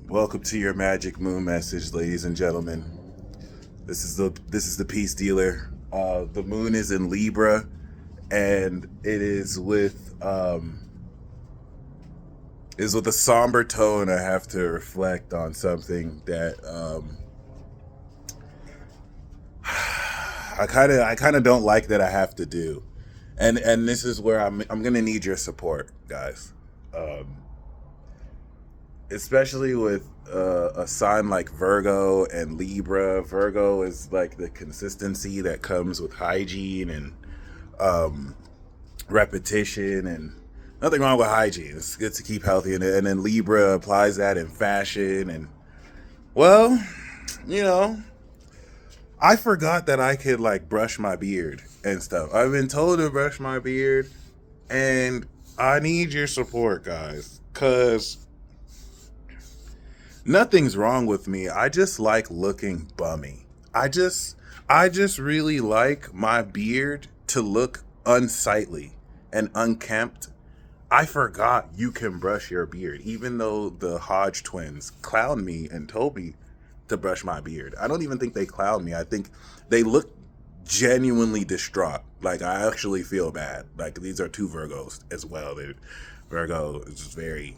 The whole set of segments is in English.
Welcome to your magic moon message, ladies and gentlemen. This is the peace dealer. The moon is in Libra, and it is with a somber tone. I have to reflect on something that I kind of don't like that I have to do, and this is where I'm gonna need your support, guys. Especially with a sign like Virgo and Libra. Virgo is like the consistency that comes with hygiene and repetition, and nothing wrong with hygiene. It's good to keep healthy, and then Libra applies that in fashion. And well, you know, I forgot that I could like brush my beard and stuff. I've been told to brush my beard, and I need your support, guys, because nothing's wrong with me. I just like looking bummy. I just really like my beard to look unsightly and unkempt. I forgot you can brush your beard, even though the Hodge twins clowned me and told me to brush my beard. I don't even think they clowned me. I think they look genuinely distraught. Like, I actually feel bad. Like, these are two Virgos as well. Virgo is just very,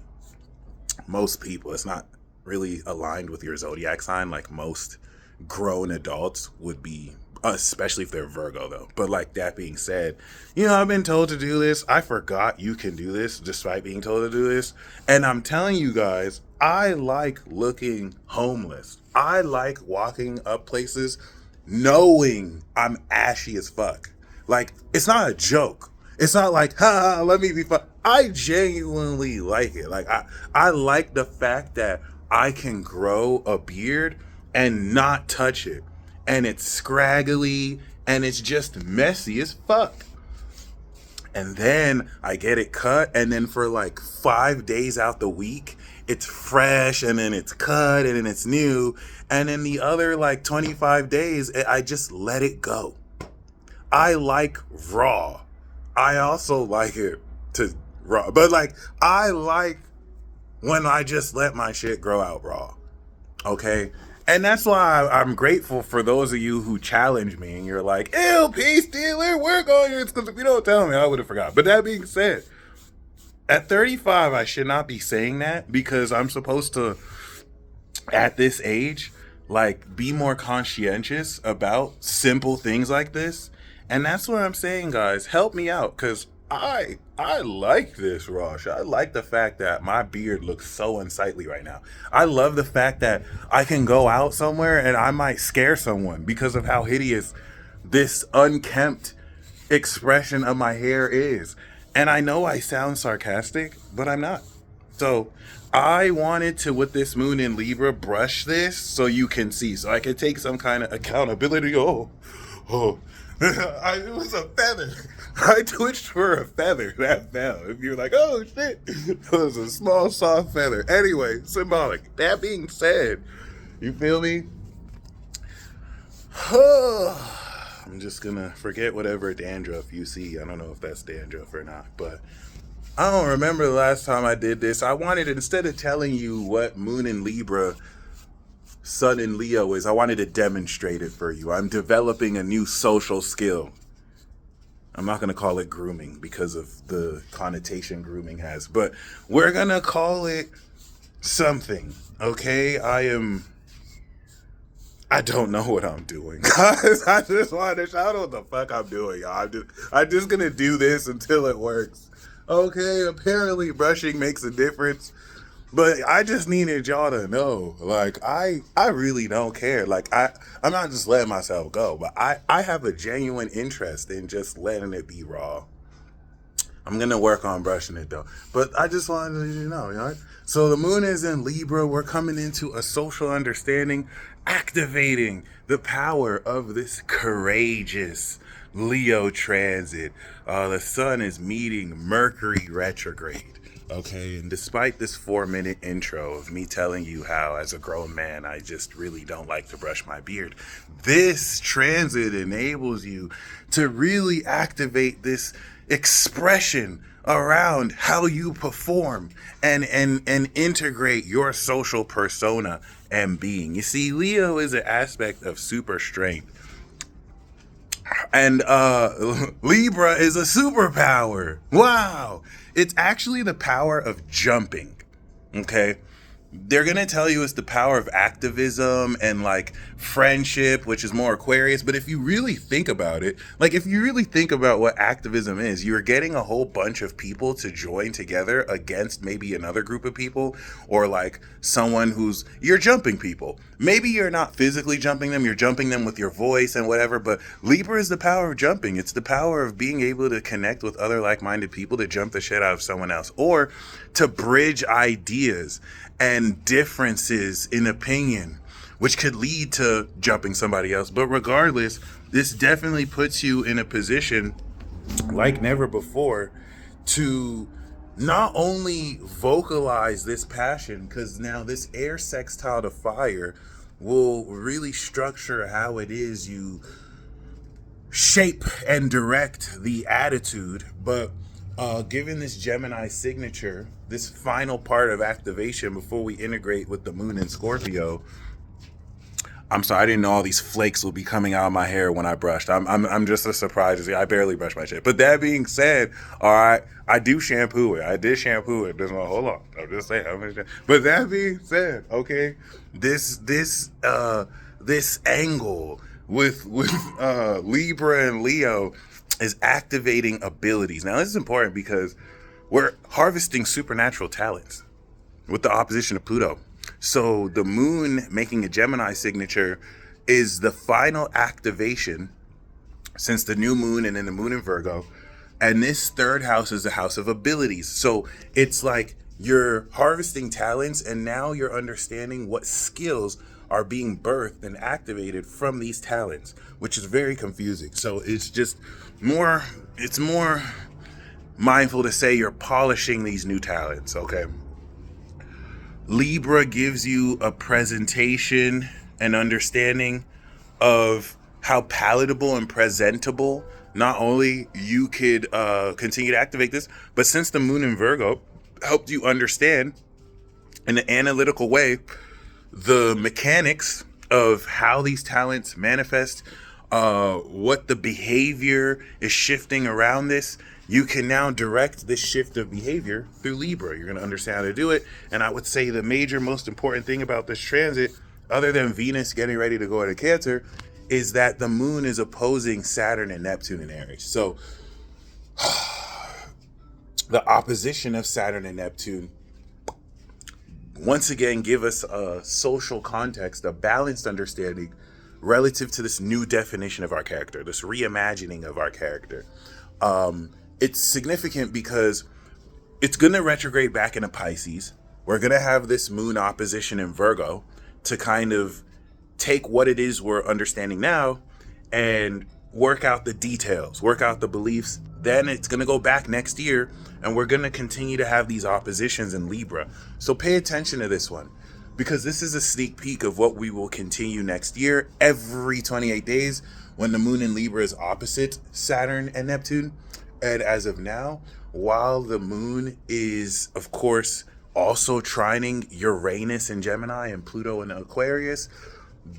most people, it's not really aligned with your zodiac sign like most grown adults would be, especially if they're Virgo though. But like, that being said, I've been told to do this. I forgot you can do this despite being told to do this. And I'm telling you guys, I like looking homeless. I like walking up places knowing I'm ashy as fuck. Like, it's not a joke. It's not like, ha, let me be fun. I genuinely like it. Like, I like the fact that I can grow a beard and not touch it. And it's scraggly and it's just messy as fuck. And then I get it cut, and then for like 5 days out the week, it's fresh, and then it's cut, and then it's new. And then the other like 25 days, I just let it go. I like raw. I also like it to raw. But like, I like when I just let my shit grow out raw. Okay? And that's why I'm grateful for those of you who challenge me and you're like, ew, peace dealer, we're going. It's because if you don't tell me, I would have forgot. But that being said, at 35, I should not be saying that, because I'm supposed to, at this age, like, be more conscientious about simple things like this. And that's what I'm saying, guys. Help me out, because I like this, Rosh. I like the fact that my beard looks so unsightly right now. I love the fact that I can go out somewhere and I might scare someone because of how hideous this unkempt expression of my hair is. And I know I sound sarcastic, but I'm not. So I wanted to, with this moon in Libra, brush this so you can see, so I can take some kind of accountability. Oh, it was a feather. I twitched for a feather that fell. If you're like, oh shit, it was a small, soft feather. Anyway, symbolic. That being said, you feel me? I'm just gonna forget whatever dandruff you see. I don't know if that's dandruff or not, but I don't remember the last time I did this. I wanted, instead of telling you what moon in Libra, sun in Leo is, I wanted to demonstrate it for you. I'm developing a new social skill. I'm not going to call it grooming because of the connotation grooming has, but we're going to call it something, okay? I don't know what I'm doing. I just want to shout out what the fuck I'm doing, y'all. I'm just going to do this until it works. Okay, apparently brushing makes a difference. But I just needed y'all to know, like, I really don't care. Like, I'm not just letting myself go, but I have a genuine interest in just letting it be raw. I'm going to work on brushing it, though. But I just wanted to let you know, right? So the moon is in Libra. We're coming into a social understanding, activating the power of this courageous Leo transit. The sun is meeting Mercury retrograde. Okay, and despite this 4-minute intro of me telling you how, as a grown man, I just really don't like to brush my beard, this transit enables you to really activate this expression around how you perform and integrate your social persona and being. You see, Leo is an aspect of super strength. And Libra is a superpower. Wow. It's actually the power of jumping. Okay. They're going to tell you it's the power of activism and like friendship, which is more Aquarius. But if you really think about it, like if you really think about what activism is, you're getting a whole bunch of people to join together against maybe another group of people, or like someone who's, you're jumping people. Maybe you're not physically jumping them, you're jumping them with your voice and whatever. But Libra is the power of jumping. It's the power of being able to connect with other like-minded people to jump the shit out of someone else, or to bridge ideas and differences in opinion, which could lead to jumping somebody else. But regardless, this definitely puts you in a position like never before to not only vocalize this passion, because now this air sextile to fire will really structure how it is you shape and direct the attitude, but given this Gemini signature, this final part of activation before we integrate with the moon in Scorpio. I'm sorry, I didn't know all these flakes will be coming out of my hair when I brushed. I'm just as surprised. I barely brush my shit. But that being said, all right, I do shampoo it. I did shampoo it. Hold on. I'm just saying. But that being said, okay, this angle with Libra and Leo is activating abilities. Now, this is important because we're harvesting supernatural talents with the opposition of Pluto. So the moon making a Gemini signature is the final activation since the new moon and then the moon in Virgo. And this third house is the house of abilities. So it's like you're harvesting talents, and now you're understanding what skills are being birthed and activated from these talents, which is very confusing. So it's more mindful to say you're polishing these new talents, okay? Libra gives you a presentation and understanding of how palatable and presentable not only you could continue to activate this, but since the moon in Virgo helped you understand in an analytical way the mechanics of how these talents manifest, what the behavior is shifting around this, you can now direct this shift of behavior through Libra. You're going to understand how to do it. And I would say the major, most important thing about this transit, other than Venus getting ready to go into Cancer, is that the moon is opposing Saturn and Neptune in Aries. So the opposition of Saturn and Neptune once again give us a social context, a balanced understanding relative to this new definition of our character, this reimagining of our character. It's significant because it's going to retrograde back into Pisces. We're going to have this moon opposition in Virgo to kind of take what it is we're understanding now and work out the details, work out the beliefs. Then it's going to go back next year, and we're going to continue to have these oppositions in Libra. So pay attention to this one, because this is a sneak peek of what we will continue next year every 28 days when the moon in Libra is opposite Saturn and Neptune. And as of now, while the moon is, of course, also trining Uranus in Gemini and Pluto in Aquarius,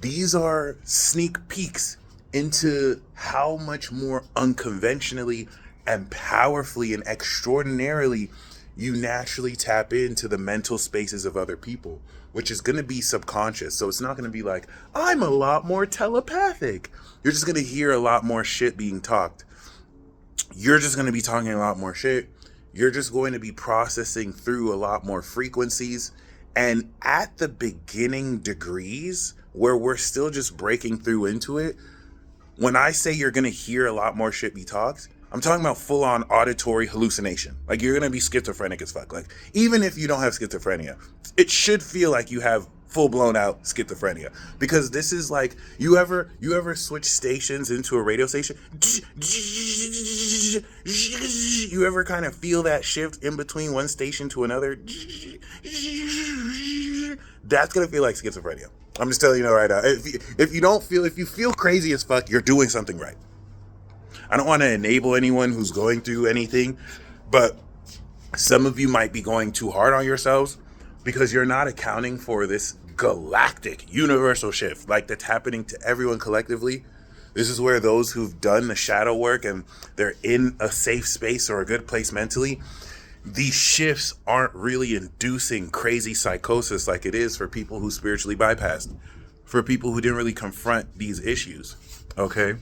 these are sneak peeks into how much more unconventionally and powerfully and extraordinarily you naturally tap into the mental spaces of other people, which is going to be subconscious. So it's not going to be like, I'm a lot more telepathic. You're just going to hear a lot more shit being talked. You're just going to be talking a lot more shit. You're just going to be processing through a lot more frequencies. And at the beginning degrees where we're still just breaking through into it, when I say you're going to hear a lot more shit be talked, I'm talking about full-on auditory hallucination. Like, you're going to be schizophrenic as fuck. Like, even if you don't have schizophrenia, it should feel like you have full-blown out schizophrenia. Because this is like, you ever switch stations into a radio station? You ever kind of feel that shift in between one station to another? That's going to feel like schizophrenia. I'm just telling you right now. If you feel crazy as fuck, you're doing something right. I don't want to enable anyone who's going through anything, but Some of you might be going too hard on yourselves because you're not accounting for this galactic universal shift like that's happening to everyone collectively. This is where those who've done the shadow work and they're in a safe space or a good place mentally, these shifts aren't really inducing crazy psychosis like it is for people who spiritually bypassed, for people who didn't really confront these issues, okay?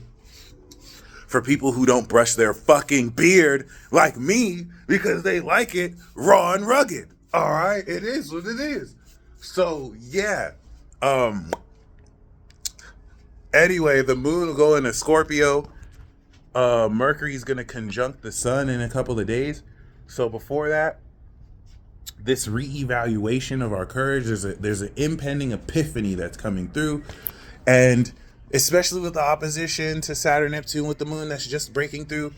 For people who don't brush their fucking beard like me because they like it raw and rugged. All right, it is what it is. So yeah. Anyway, the moon will go into Scorpio. Mercury's gonna conjunct the sun in a couple of days. So before that, this reevaluation of our courage, there's an impending epiphany that's coming through, and especially with the opposition to Saturn, Neptune with the moon that's just breaking through,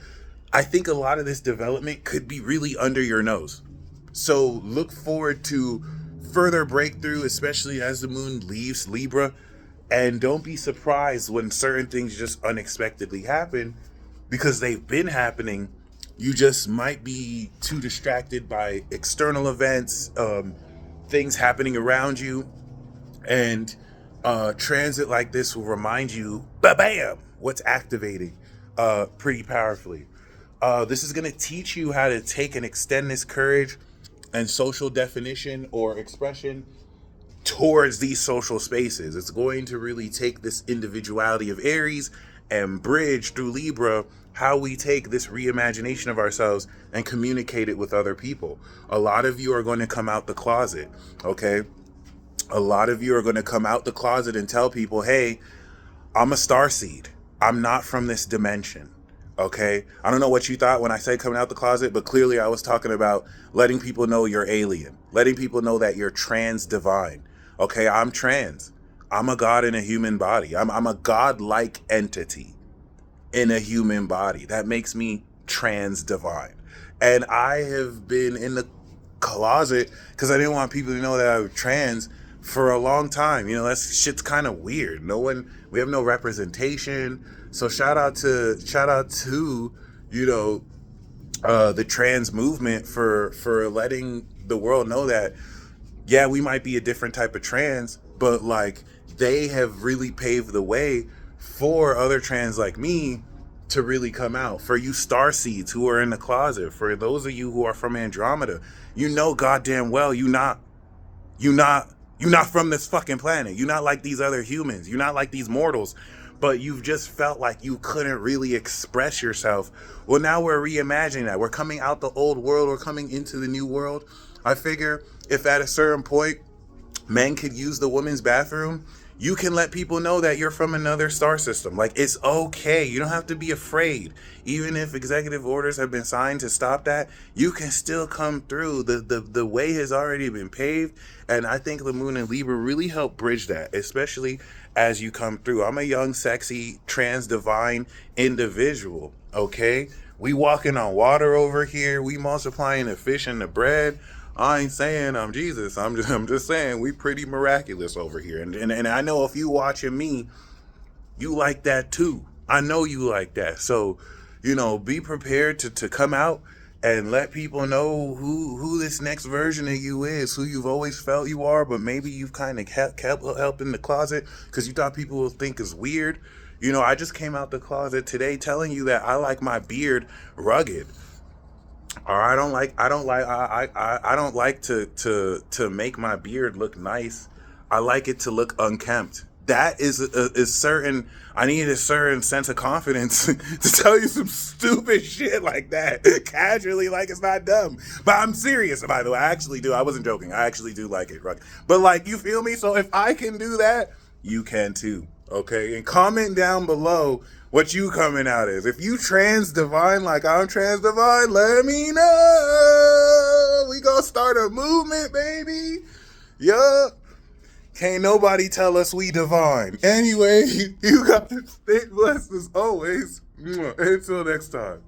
I think a lot of this development could be really under your nose. So look forward to further breakthrough, especially as the moon leaves Libra, and don't be surprised when certain things just unexpectedly happen because they've been happening. You just might be too distracted by external events, things happening around you, and transit like this will remind you, bam, what's activating pretty powerfully. This is going to teach you how to take and extend this courage and social definition or expression towards these social spaces. It's going to really take this individuality of Aries and bridge through Libra how we take this reimagination of ourselves and communicate it with other people. A lot of you are going to come out the closet, okay? A lot of you are going to come out the closet and tell people, hey, I'm a starseed. I'm not from this dimension, okay? I don't know what you thought when I said coming out the closet, but clearly I was talking about letting people know you're alien, letting people know that you're trans divine, okay? I'm trans. I'm a god in a human body. I'm a god-like entity in a human body. That makes me trans divine. And I have been in the closet because I didn't want people to know that I was trans for a long time. You know, that shit's kind of weird. We have no representation. So shout out to, you know, the trans movement for letting the world know that, yeah, we might be a different type of trans, but like they have really paved the way for other trans like me to really come out. For you starseeds who are in the closet, for those of you who are from Andromeda, you know goddamn well you're not from this fucking planet. You're not like these other humans. You're not like these mortals. But you've just felt like you couldn't really express yourself. Well, now we're reimagining that. We're coming out the old world. We're coming into the new world. I figure if at a certain point men could use the women's bathroom, you can let people know that you're from another star system. Like, it's okay. You don't have to be afraid. Even if executive orders have been signed to stop that, you can still come through. The way has already been paved. And I think the moon and Libra really help bridge that, especially as you come through. I'm a young, sexy, trans divine individual, okay? We walking on water over here. We multiplying the fish and the bread. I ain't saying I'm Jesus. I'm just saying we pretty miraculous over here. And I know if you watching me, you like that too. I know you like that. So, you know, be prepared to come out and let people know who this next version of you is, who you've always felt you are, but maybe you've kind of kept in the closet because you thought people would think is weird. You know, I just came out the closet today telling you that I like my beard rugged. Or I don't like to make my beard look nice. I like it to look unkempt. That is certain. I need a certain sense of confidence to tell you some stupid shit like that casually, like it's not dumb. But I'm serious, by the way. I actually do. I wasn't joking. I actually do like it. But like, you feel me? So if I can do that, you can too. Okay, and comment down below what you coming out as. If you trans divine like I'm trans divine, let me know. We gonna start a movement, baby. Yup. Can't nobody tell us we divine. Anyway, you guys stay blessed as always. Until next time.